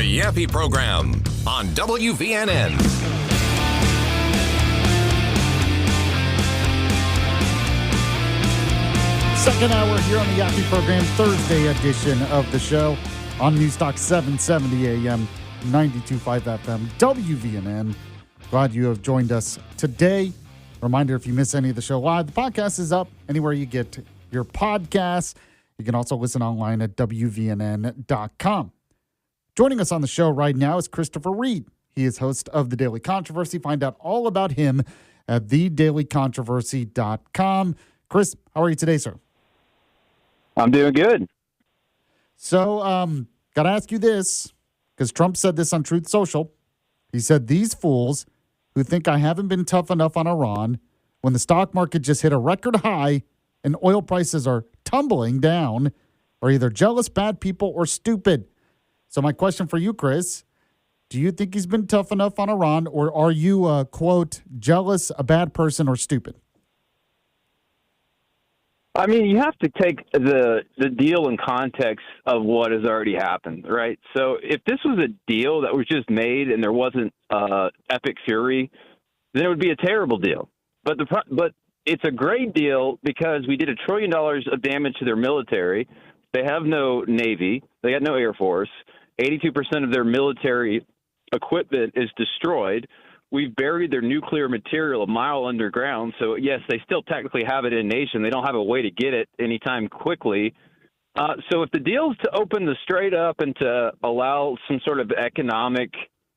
The Yaffee Program on WVNN. Second hour here on the Yaffee Program, Thursday edition of the show on Newstalk 770 AM, 92.5 FM, WVNN. Glad you have joined us today. Reminder, if you miss any of the show live, the podcast is up anywhere you get your podcasts. You can also listen online at WVNN.com. Joining us on the show right now is Christopher Reid. He is host of The Daily Controversy. Find out all about him at thedailycontroversy.com. Chris, how are you today, sir? I'm doing good. So, got to ask you this, because Trump said this on Truth Social. He said, these fools who think I haven't been tough enough on Iran when the stock market just hit a record high and oil prices are tumbling down are either jealous, bad people, or stupid. So my question for you, Chris, do you think he's been tough enough on Iran, or are you, quote, jealous, a bad person, or stupid? I mean, you have to take the deal in context of what has already happened, right? So if this was a deal that was just made and there wasn't epic fury, then it would be a terrible deal. But it's a great deal because we did $1 trillion of damage to their military. They have no Navy. They got no Air Force. 82% of their military equipment is destroyed. We've buried their nuclear material a mile underground. So, yes, they still technically have it in nation. They don't have a way to get it anytime quickly. So if the deal is to open the strait up and to allow some sort of economic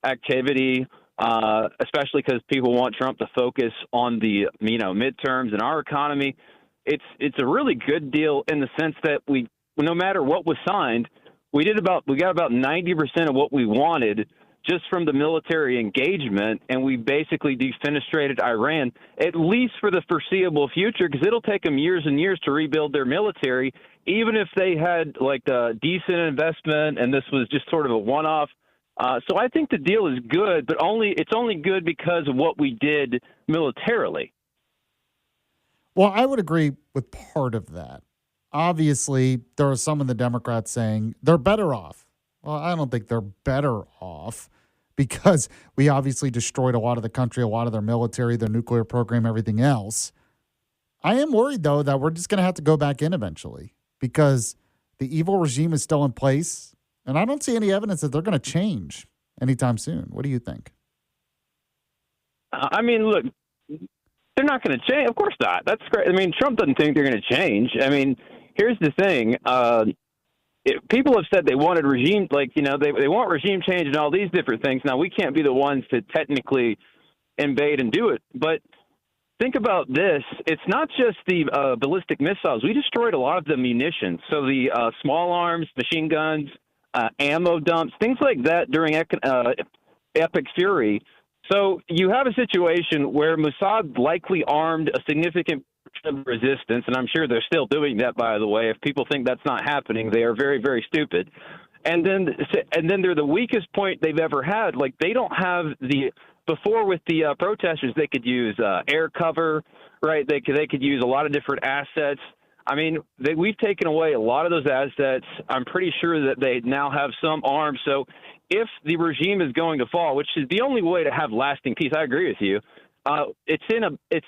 activity, especially because people want Trump to focus on the midterms and our economy, it's a really good deal in the sense that no matter what was signed, we got about 90% of what we wanted just from the military engagement, and we basically defenestrated Iran, at least for the foreseeable future, because it'll take them years and years to rebuild their military, even if they had like a decent investment and this was just sort of a one-off. So I think the deal is good, but it's only good because of what we did militarily. Well, I would agree with part of that. Obviously, there are some in the Democrats saying they're better off. Well, I don't think they're better off because we obviously destroyed a lot of the country, a lot of their military, their nuclear program, everything else. I am worried, though, that we're just going to have to go back in eventually because the evil regime is still in place, and I don't see any evidence that they're going to change anytime soon. What do you think? I mean, look, they're not going to change. Of course not. That's great. I mean, Trump doesn't think they're going to change. I mean, here's the thing. People have said they wanted regime, they want regime change and all these different things. Now, we can't be the ones to technically invade and do it. But think about this. It's not just the ballistic missiles. We destroyed a lot of the munitions. So the small arms, machine guns, ammo dumps, things like that during Epic Fury. So you have a situation where Mossad likely armed a significant resistance, and I'm sure they're still doing that, by the way. If people think that's not happening, they are very, very stupid. And then they're the weakest point they've ever had. Like, they don't have before with the protesters, they could use air cover, right? They could use a lot of different assets. I mean, we've taken away a lot of those assets. I'm pretty sure that they now have some arms. So if the regime is going to fall, which is the only way to have lasting peace, I agree with you. It's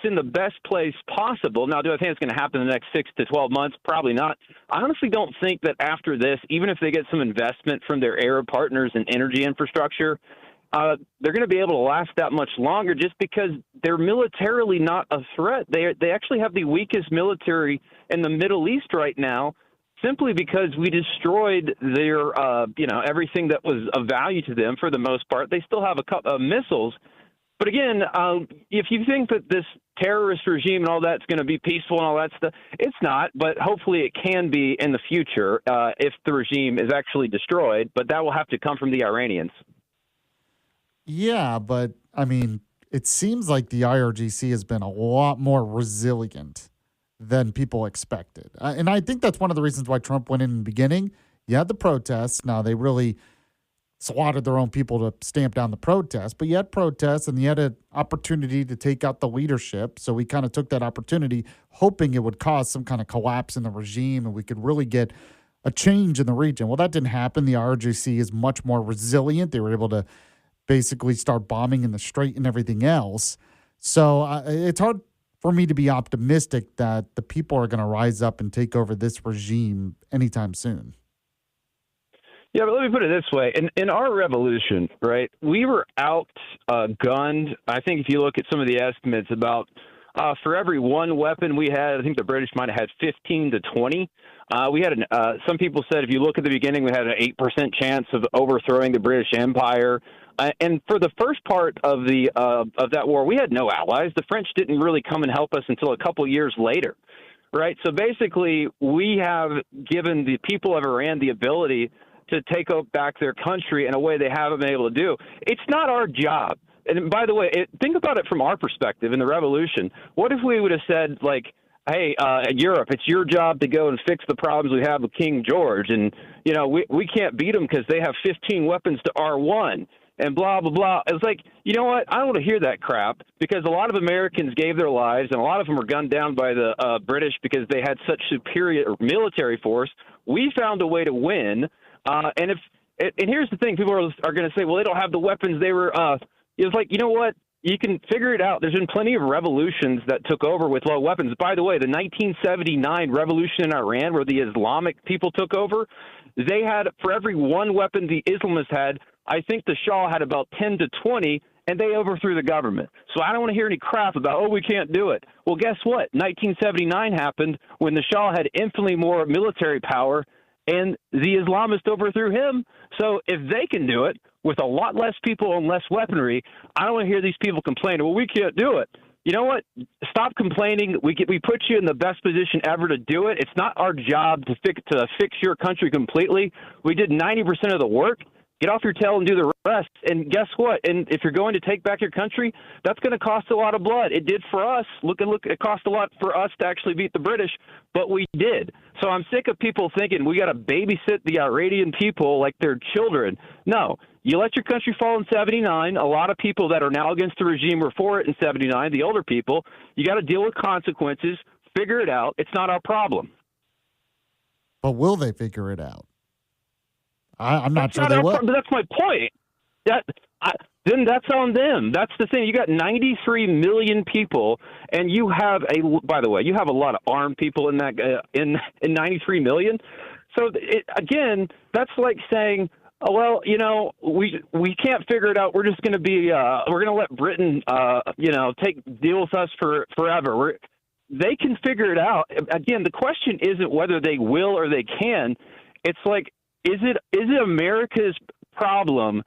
in the best place possible. Now, do I think it's going to happen in the next 6 to 12 months? Probably not. I honestly don't think that after this, even if they get some investment from their Arab partners in energy infrastructure, they're going to be able to last that much longer just because they're militarily not a threat. They actually have the weakest military in the Middle East right now simply because we destroyed their, everything that was of value to them for the most part. They still have a couple of missiles. But again, if you think that this terrorist regime and all that's going to be peaceful and all that stuff, it's not. But hopefully it can be in the future if the regime is actually destroyed. But that will have to come from the Iranians. Yeah, but, I mean, it seems like the IRGC has been a lot more resilient than people expected. And I think that's one of the reasons why Trump went in the beginning. You had the protests. Now, they really slaughtered their own people to stamp down the protests, but you had protests and you had an opportunity to take out the leadership. So we kind of took that opportunity, hoping it would cause some kind of collapse in the regime and we could really get a change in the region. Well, that didn't happen. The RJC is much more resilient. They were able to basically start bombing in the Strait and everything else. So it's hard for me to be optimistic that the people are going to rise up and take over this regime anytime soon. Yeah, but let me put it this way. In our revolution, right, we were outgunned. I think if you look at some of the estimates about for every one weapon we had, I think the British might have had 15 to 20. We had some people said if you look at the beginning, we had an 8% chance of overthrowing the British Empire. And for the first part of that war, we had no allies. The French didn't really come and help us until a couple years later, right? So basically, we have given the people of Iran the ability to take back their country in a way they haven't been able to do. It's not our job. And by the way, think about it from our perspective in the revolution. What if we would have said, like, hey, Europe, it's your job to go and fix the problems we have with King George. And, you know, we can't beat them because they have 15 weapons to R1 and blah, blah, blah. It's like, you know what? I don't want to hear that crap because a lot of Americans gave their lives and a lot of them were gunned down by the British because they had such superior military force. We found a way to win. And here's the thing, people are going to say, well, they don't have the weapons they were, it's like, you know what? You can figure it out. There's been plenty of revolutions that took over with low weapons. By the way, the 1979 revolution in Iran where the Islamic people took over, they had, for every one weapon the Islamists had, I think the Shah had about 10 to 20, and they overthrew the government. So I don't want to hear any crap about, oh, we can't do it. Well, guess what? 1979 happened when the Shah had infinitely more military power, and the Islamists overthrew him. So if they can do it with a lot less people and less weaponry, I don't want to hear these people complaining, well, we can't do it. You know what? Stop complaining. We put you in the best position ever to do it. It's not our job to fix your country completely. We did 90% of the work. Get off your tail and do the rest. And guess what? And if you're going to take back your country, that's going to cost a lot of blood. It did for us. Look, it cost a lot for us to actually beat the British, but we did. So I'm sick of people thinking we got to babysit the Iranian people like they're children. No, you let your country fall in 79. A lot of people that are now against the regime were for it in 79, the older people. You got to deal with consequences, figure it out. It's not our problem. But will they figure it out? I'm not sure they will. But that's my point. Then that's on them. That's the thing. You got 93 million people, and you have by the way, you have a lot of armed people in that in 93 million. So again, that's like saying, oh, well, you know, we can't figure it out. We're just going to be we're going to let Britain deal with us forever. They can figure it out. Again, the question isn't whether they will or they can. It's like, is it America's problem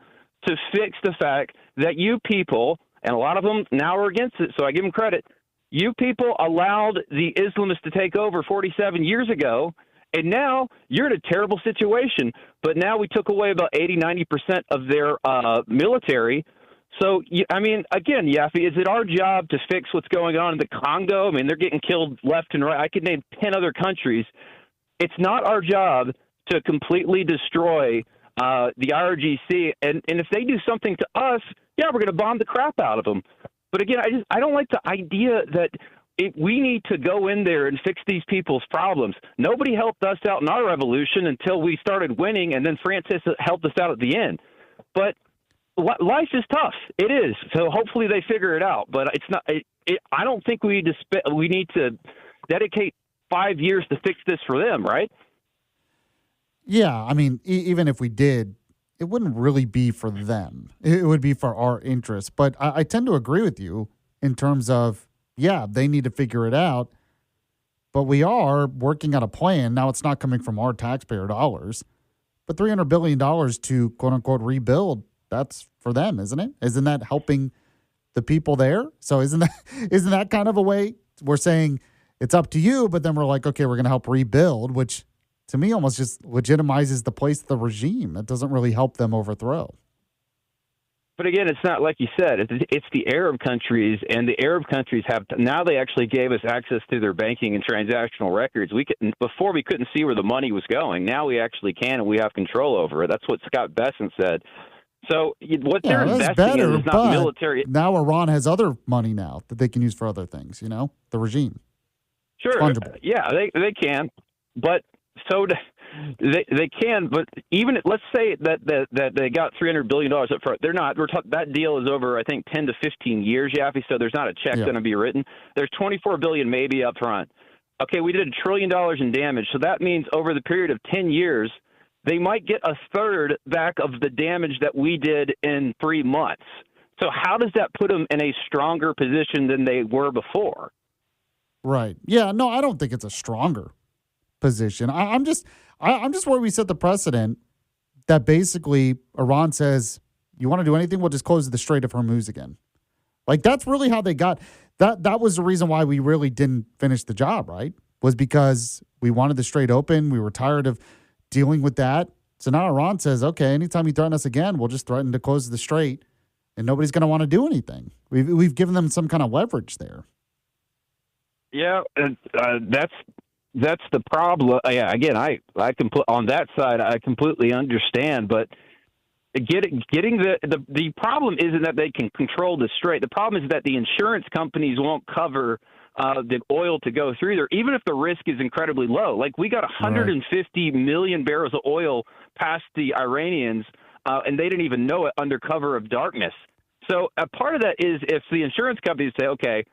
to fix the fact that you people, and a lot of them now are against it, so I give them credit, you people allowed the Islamists to take over 47 years ago, and now you're in a terrible situation. But now we took away about 80-90% of their military. So, I mean, again, Yaffee, is it our job to fix what's going on in the Congo? I mean, they're getting killed left and right. I could name 10 other countries. It's not our job to completely destroy the IRGC. And if they do something to us, yeah, we're going to bomb the crap out of them. But again, I don't like the idea that we need to go in there and fix these people's problems. Nobody helped us out in our revolution until we started winning, and then Francis helped us out at the end. But life is tough. It is. So hopefully they figure it out. But it's not. I don't think we need to dedicate 5 years to fix this for them, right? Yeah, I mean, even if we did, it wouldn't really be for them. It would be for our interests. But I tend to agree with you in terms of, yeah, they need to figure it out. But we are working on a plan. Now, it's not coming from our taxpayer dollars. But $300 billion to, quote-unquote, rebuild, that's for them, isn't it? Isn't that helping the people there? So isn't that kind of a way we're saying it's up to you, but then we're like, okay, we're going to help rebuild, which to me almost just legitimizes the place of the regime. It doesn't really help them overthrow. But again, it's not like you said. It's the Arab countries, and the Arab countries now they actually gave us access to their banking and transactional records. Before we couldn't see where the money was going. Now we actually can, and we have control over it. That's what Scott Bessent said. So what they're investing in is not military. Now Iran has other money now that they can use for other things. You know, the regime. Sure, yeah, they can, but. So They can, but even let's say that they got $300 billion up front. They're not. That deal is over, I think, 10 to 15 years, Yaffee. So there's not a check going to be written. There's $24 billion maybe up front. Okay, we did $1 trillion in damage, so that means over the period of 10 years, they might get a third back of the damage that we did in 3 months. So how does that put them in a stronger position than they were before? Right. Yeah. No, I don't think it's a stronger position. I'm just where we set the precedent that basically Iran says, you want to do anything, we'll just close the Strait of Hormuz again. Like, that's really how they got that. That was the reason why we really didn't finish the job, right? Was because we wanted the Strait open. We were tired of dealing with that. So now Iran says, okay, anytime you threaten us again, we'll just threaten to close the Strait, and nobody's going to want to do anything. We've given them some kind of leverage there. Yeah, that's the problem. Yeah, again, I can put on that side. I completely understand, but getting the problem isn't that they can control the strait. The problem is that the insurance companies won't cover the oil to go through there, even if the risk is incredibly low. Like, we got 150 million barrels of oil past the Iranians, and they didn't even know it under cover of darkness. So a part of that is if the insurance companies say, okay,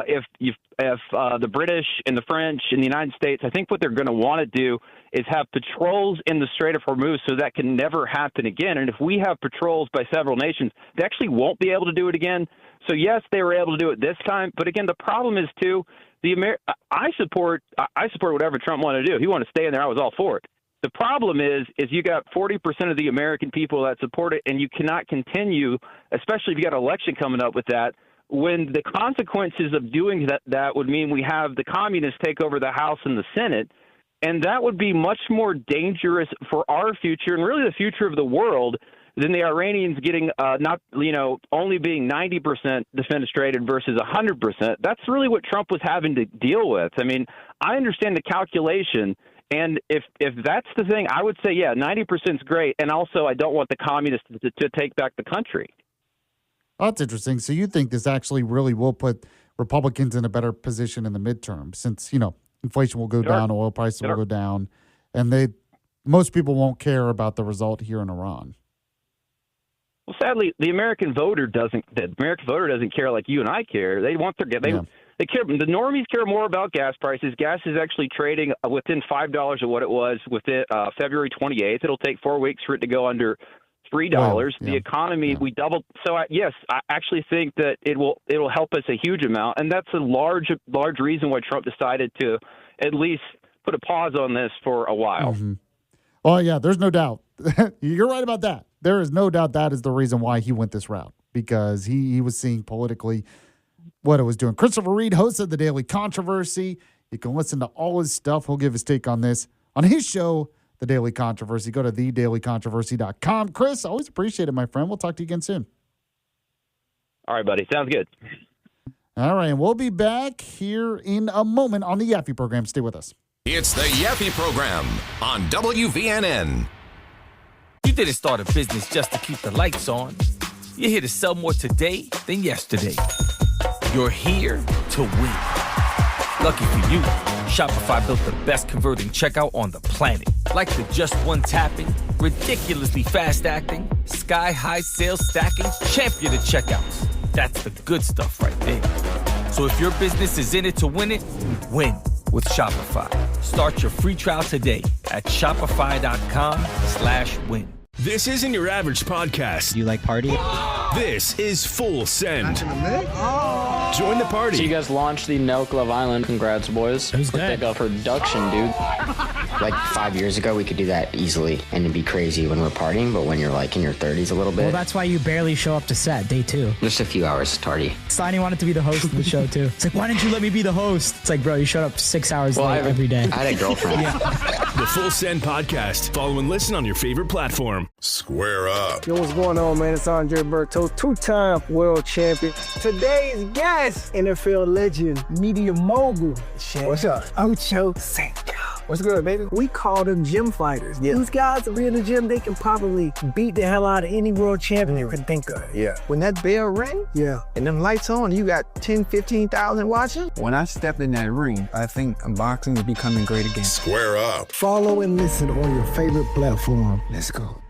if the British and the French and the United States, I think what they're going to want to do is have patrols in the Strait of Hormuz so that can never happen again. And if we have patrols by several nations, they actually won't be able to do it again. So, yes, they were able to do it this time. But, again, the problem is, too, I support whatever Trump wanted to do. If he wanted to stay in there, I was all for it. The problem is you got 40% of the American people that support it, and you cannot continue, especially if you got an election coming up with that, when the consequences of doing that would mean we have the communists take over the House and the Senate, and that would be much more dangerous for our future and really the future of the world than the Iranians getting only being 90% defenestrated versus 100%. That's really what Trump was having to deal with. I mean, I understand the calculation, and if that's the thing, I would say, yeah, 90% is great, and also I don't want the communists to take back the country. Oh, that's interesting. So you think this actually really will put Republicans in a better position in the midterm, since, inflation will go down, oil prices will go down, and most people won't care about the result here in Iran. Well, sadly, the American voter doesn't care like you and I care. They want they care. The normies care more about gas prices. Gas is actually trading within $5 of what it was within February 28th. It'll take 4 weeks for it to go under $3. The economy, we doubled. So yes, I actually think that it'll help us a huge amount, and that's a large reason why Trump decided to at least put a pause on this for a while. Mm-hmm. Oh yeah, there's no doubt. You're right about that. There is no doubt that is the reason why he went this route, because he was seeing politically what it was doing. Christopher Reid, host of The Daily Controversy. You can listen to all his stuff. He'll give his take on this on his show, The Daily Controversy. Go to thedailycontroversy.com. Chris, always appreciate it, my friend. We'll talk to you again soon. All right, buddy. Sounds good. All right, and we'll be back here in a moment on the Yaffee program. Stay with us. It's the Yaffee program on WVNN. You didn't start a business just to keep the lights on. You're here to sell more today than yesterday. You're here to win. Lucky for you, Shopify built the best converting checkout on the planet. Like the just one tapping, ridiculously fast acting, sky-high sales stacking, champion of checkouts. That's the good stuff right there. So if your business is in it to win it, win with Shopify. Start your free trial today at shopify.com/win. This isn't your average podcast. Do you like party? This is Full Send. Join the party. So you guys launched the Nelk Love Island. Congrats, boys. Who's that? Like a production, dude. Like 5 years ago, we could do that easily and it'd be crazy when we're partying, but when you're like in your 30s a little bit. Well, that's why you barely show up to set, day 2. Just a few hours tardy. Steiny wanted to be the host of the show, too. It's like, why didn't you let me be the host? It's like, bro, you showed up 6 hours late every day. I had a girlfriend. The Full Send Podcast. Follow and listen on your favorite platform. Square up. Yo, what's going on, man? It's Andre Berto, 2-time world champion. Today's guest, NFL legend, media mogul. What's up? Ocho Cinco. What's good, baby? We call them gym fighters. Yeah. These guys are in the gym, they can probably beat the hell out of any world champion you can think of. Yeah. When that bell rang, and them lights on, you got 10, 15,000 watching. When I stepped in that ring, I think boxing is becoming great again. Square up. Follow and listen on your favorite platform. Let's go.